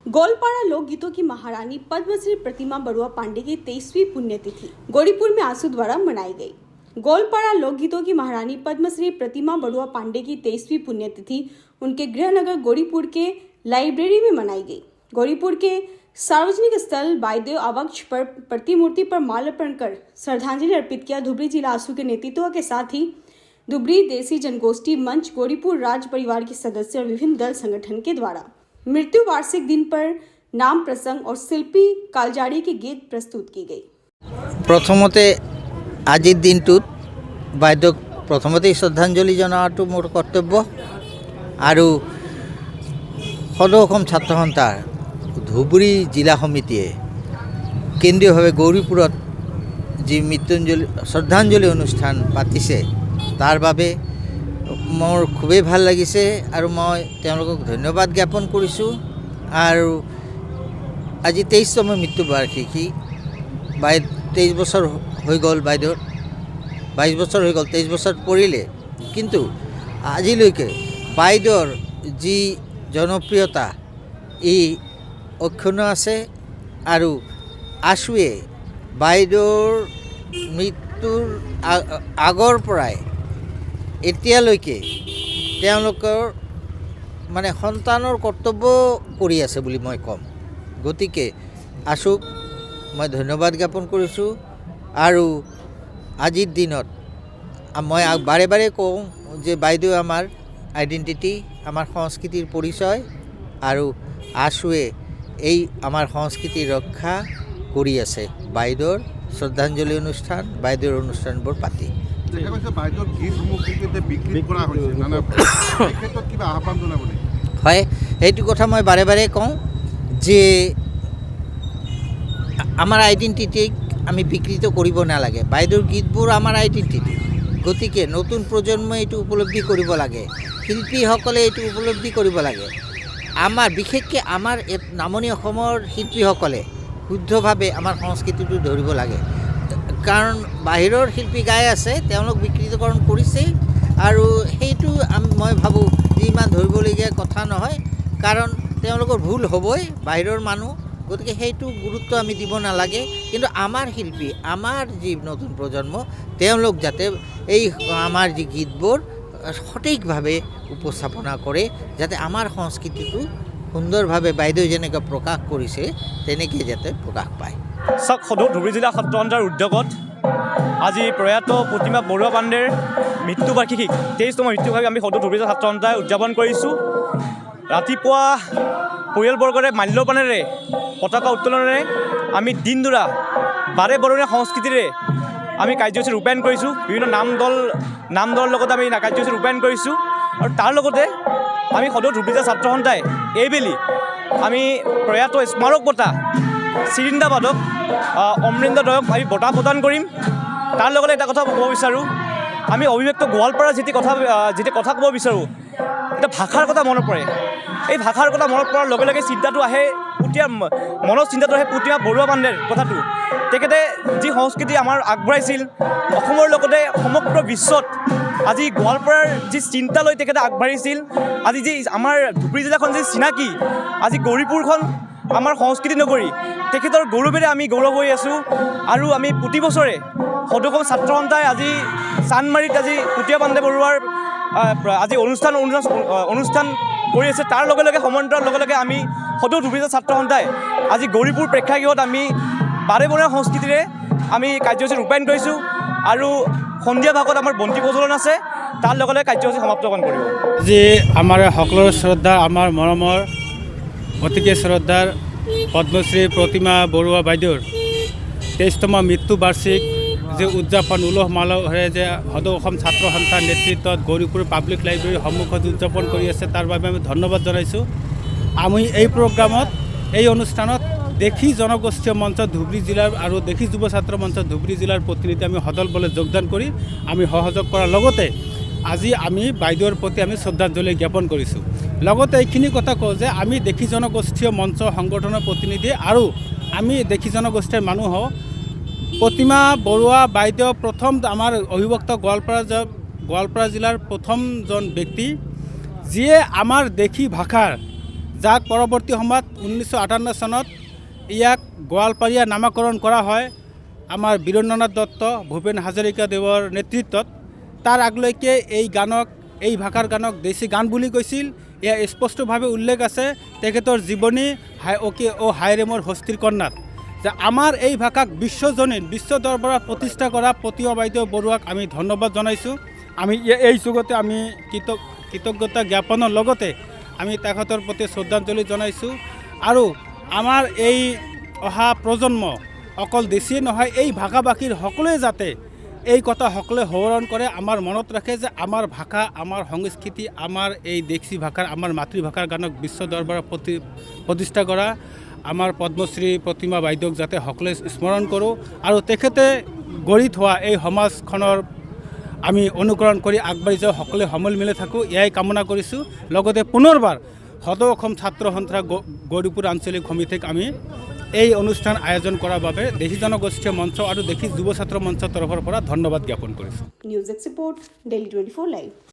गोलपाड़ा लोकगीतों की महारानी पद्मश्री प्रतिमा बरुआ पांडे की 23वीं पुण्यतिथि गौरीपुर में आंसू द्वारा मनाई गई। गोलपाड़ा लोकगीतों की महारानी पद्मश्री प्रतिमा बरुआ पांडे की 23वीं पुण्यतिथि उनके गृहनगर गौरीपुर के लाइब्रेरी में मनाई गई। गौरीपुर के सार्वजनिक स्थल बायदेव आवक्ष पर प्रतिमूर्ति पर माल्यार्पण कर श्रद्धांजलि अर्पित किया। धुबरी जिला आंसू के नेतृत्व के साथ ही धुबरी देसी जनगोष्ठी मंच, गौरीपुर राज परिवार के सदस्य और विभिन्न दल संगठन के द्वारा मृत्यु वार्षिक दिन पर नाम प्रसंग और शिल्पी कालजाड़ी के गीत प्रस्तुत की गई। प्रथमते आजिर दिनटुत बायदक प्रथमते श्रद्धांजलि जनातो मोर कर्तव्य और सदৌ অসম ছাত্ৰ সন্থাৰ ধুবুৰী जिला समितिये केंद्रीय भावे गौरीपुरत जी मृत्युंजलि श्रद्धांजलि अनुष्ठान पातिছে तार बारे मोर खूबेই ভাল লাগিছে আৰু মই তেওঁলোকক ধন্যবাদ জ্ঞাপন কৰিছোঁ। আৰু আজি 23তম মৃত্যুবাৰ্ষিকী 23 বছৰ হৈ গ'ল, বাইদেউৰ 22 বছৰ হৈ গ'ল, 23 বছৰ পৰিলে, কিন্তু আজিলৈকে বাইদেউৰ যি জনপ্ৰিয়তা ই অক্ষুণ্ণ আছে। আৰু আশুৱে বাইদেউৰ মৃত্যুৰ আগৰ পৰাই এতিয়ালৈকে তেওঁলোকৰ মানে সন্তানৰ কৰ্তব্য কৰি আছে বুলি মই ক'ম। গতিকে আশুক মই ধন্যবাদ জ্ঞাপন কৰিছোঁ। আৰু আজিৰ দিনত মই বাৰে বাৰে কওঁ যে বাইদেউ আমাৰ আইডেণ্টিটি, আমাৰ সংস্কৃতিৰ পৰিচয়, আৰু আশুৱে এই আমাৰ সংস্কৃতি ৰক্ষা কৰি আছে। বাইদেউৰ শ্ৰদ্ধাঞ্জলি অনুষ্ঠান, বাইদেউৰ অনুষ্ঠানবোৰ পাতি হয়, সেইটো কথা মই বাৰে বাৰে কওঁ যে আমাৰ আইডেণ্টিটিক আমি বিকৃত কৰিব নালাগে। বাইদেউৰ গীতবোৰ আমাৰ আইডেণ্টিটি, গতিকে নতুন প্ৰজন্মই এইটো উপলব্ধি কৰিব লাগে, শিল্পীসকলে এইটো উপলব্ধি কৰিব লাগে। আমাৰ বিশেষকৈ আমাৰ নামনি অসমৰ শিল্পীসকলে শুদ্ধভাৱে আমাৰ সংস্কৃতিটো ধৰিব লাগে। কাৰণ বাহিৰৰ শিল্পী গাই আছে, তেওঁলোক বিকৃতকৰণ কৰিছে, আৰু সেইটো মই ভাবোঁ যে ইমান ধৰিবলগীয়া কথা নহয়, কাৰণ তেওঁলোকৰ ভুল হ'বই, বাহিৰৰ মানুহ, গতিকে সেইটো গুৰুত্ব আমি দিব নালাগে। কিন্তু আমাৰ শিল্পী, আমাৰ যি নতুন প্ৰজন্ম, তেওঁলোক যাতে এই আমাৰ যি গীতবোৰ সঠিকভাৱে উপস্থাপনা কৰে, যাতে আমাৰ সংস্কৃতিটো সুন্দৰভাৱে বাইদেউ যেনেকৈ প্ৰকাশ কৰিছে তেনেকৈ যাতে প্ৰকাশ পায়। চাওক, সদৌ ধুবুৰী জিলা ছাত্ৰ সন্থাৰ উদ্যোগত আজি প্ৰয়াত প্ৰতিমা বৰুৱা পাণ্ডেৰ মৃত্যুবাৰ্ষিকী 23তম মৃত্যুবাৰ্ষিকী আমি সদৌ ধুবুৰী জিলা ছাত্ৰ সন্থাই উদযাপন কৰিছোঁ। ৰাতিপুৱা পৰিয়ালবৰ্গৰে মাল্যপানেৰে পতাকা উত্তোলনেৰে আমি দিনদোৰা বাৰে বৰণীয়া সংস্কৃতিৰে আমি কাৰ্যসূচী ৰূপায়ণ কৰিছোঁ। বিভিন্ন নাম দলৰ লগতে আমি কাৰ্যসূচী ৰূপায়ণ কৰিছোঁ। আৰু তাৰ লগতে আমি সদৌ ধুবুৰী জিলা ছাত্ৰ সন্থাই এইবেলি আমি প্ৰয়াত স্মাৰক বঁটা চিৰিন্দাবাদক অমৃন্দ্ৰ দয়ক আমি বঁটা প্ৰদান কৰিম। তাৰ লগতে এটা কথা ক'ব বিচাৰোঁ, আমি অভিব্যক্ত গোৱালপাৰা যেতিয়া কথা ক'ব বিচাৰোঁ, এটা ভাষাৰ কথা মনত পৰে। এই ভাষাৰ কথা মনত পৰাৰ লগে লগে চিন্তাটো আহে, মনৰ চিন্তাটো আহে প্ৰতিমা বৰুৱা পাণ্ডেৰ কথাটো। তেখেতে যি সংস্কৃতি আমাৰ আগবঢ়াইছিল অসমৰ লগতে সমগ্ৰ বিশ্বত, আজি গোৱালপাৰাৰ যি চিন্তা লৈ তেখেতে আগবাঢ়িছিল, আজি যি আমাৰ ধুবুৰী জিলাখন যি চিনাকি, আজি গৌৰীপুৰখন আমাৰ সংস্কৃতি নগৰী, তেখেতৰ গৌৰৱেৰে আমি গৌৰৱ হৈ আছোঁ। আৰু আমি প্ৰতি বছৰে সদৌ অসম ছাত্ৰ সন্থাই আজি চান্দমাৰীত আজি প্ৰতিমা পাণ্ডে বৰুৱাৰ আজি অনুষ্ঠান কৰি আছে। তাৰ লগে লগে সমান্তৰাল লগে লগে আমি সদৌ ধুবুৰী জিলা ছাত্ৰ সন্থাই আজি গৌৰীপুৰ প্ৰেক্ষাগৃহত আমি বাৰে বৰণীয়া সংস্কৃতিৰে আমি কাৰ্যসূচী ৰূপায়ণ কৰিছোঁ। আৰু সন্ধিয়া ভাগত আমাৰ বন্তি প্ৰজ্বলন আছে, তাৰ লগে লগে কাৰ্যসূচী সমাপ্তকৰণ কৰিব। যি আমাৰ সকলোৰে শ্ৰদ্ধা, আমাৰ মৰমৰ অতিকে শ্ৰদ্ধাৰ পদ্মশ্ৰী প্ৰতিমা বৰুৱা বাইদেউৰ 23তম মৃত্যুবাৰ্ষিক যে উদযাপন উলহ মালহেৰে যে সদৌ অসম ছাত্ৰ সন্থাৰ নেতৃত্বত গৌৰীপুৰ পাব্লিক লাইব্ৰেৰীৰ সন্মুখত উদযাপন কৰি আছে, তাৰ বাবে আমি ধন্যবাদ জনাইছোঁ। আমি এই প্ৰগ্ৰামত, এই অনুষ্ঠানত দেশী জনগোষ্ঠীয় মঞ্চ ধুবুৰী জিলাৰ আৰু দেশী যুৱ ছাত্ৰ মঞ্চ ধুবুৰী জিলাৰ প্ৰতিনিধি আমি সদল বলে যোগদান কৰি আমি সহযোগ কৰাৰ লগতে আজি আমি বাইদেউৰ প্ৰতি আমি শ্ৰদ্ধাঞ্জলি জ্ঞাপন কৰিছোঁ। লগতে এইখিনি কথা কওঁ যে আমি দেশী জনগোষ্ঠীয় মঞ্চ সংগঠনৰ প্ৰতিনিধি আৰু আমি দেশী জনগোষ্ঠীৰ মানুহ হওঁ। প্ৰতিমা বৰুৱা বাইদেউ প্ৰথম আমাৰ অভিভক্ত গোৱালপাৰা জিলাৰ প্ৰথমজন ব্যক্তি, যিয়ে আমাৰ দেশী ভাষাৰ যাক পৰৱৰ্তী সময়ত 1958 চনত ইয়াক গোৱালপাৰীয়া নামাকৰণ কৰা হয় আমাৰ বীৰেন্দ্ৰনাথ দত্ত ভূপেন হাজৰিকাদেৱৰ নেতৃত্বত। তাৰ আগলৈকে এই ভাষাৰ গানক দেশী গান বুলি কৈছিল। এয়া স্পষ্টভাৱে উল্লেখ আছে তেখেতৰ জীৱনী হাইৰেমৰ হস্তিৰ কন্যাত, যে আমাৰ এই ভাষাক বিশ্ব দৰবাৰত প্ৰতিষ্ঠা কৰা প্ৰতিমা বাইদেউ বৰুৱাক আমি ধন্যবাদ জনাইছোঁ। আমি এই যুগতে আমি কৃতজ্ঞতা জ্ঞাপনৰ লগতে আমি তেখেতৰ প্ৰতি শ্ৰদ্ধাঞ্জলি জনাইছোঁ। আৰু আমাৰ এই অহা প্ৰজন্ম অকল দেশীয়ে নহয়, এই ভাষাভাষীৰ সকলোৱে যাতে এই কথা সকলোৱে সোঁৱৰণ কৰে, আমাৰ মনত ৰাখে যে আমাৰ ভাষা, আমাৰ সংস্কৃতি, আমাৰ এই দেশী ভাষাৰ, আমাৰ মাতৃভাষাৰ গানক বিশ্ব দৰবাৰত প্ৰতিষ্ঠা কৰা আমাৰ পদ্মশ্ৰী প্ৰতিমা বাইদেউক যাতে সকলোৱে স্মৰণ কৰোঁ আৰু তেখেতে গঢ়ি থোৱা এই সমাজখনৰ আমি অনুকৰণ কৰি আগবাঢ়ি যাওঁ, সকলোৱে সমল মিলি থাকোঁ, এয়াই কামনা কৰিছোঁ। লগতে পুনৰবাৰ সদৌ অসম ছাত্ৰ সন্থা গৌৰীপুৰ আঞ্চলিক সমিতিক আমি এই অনুষ্ঠান আয়োজন কৰাৰ বাবে দেশী জনগোষ্ঠীয় মঞ্চ আৰু দেশী যুৱ ছাত্ৰ মঞ্চৰ তৰফৰ পৰা ধন্যবাদ জ্ঞাপন কৰিছোঁ। News export, daily 24 live.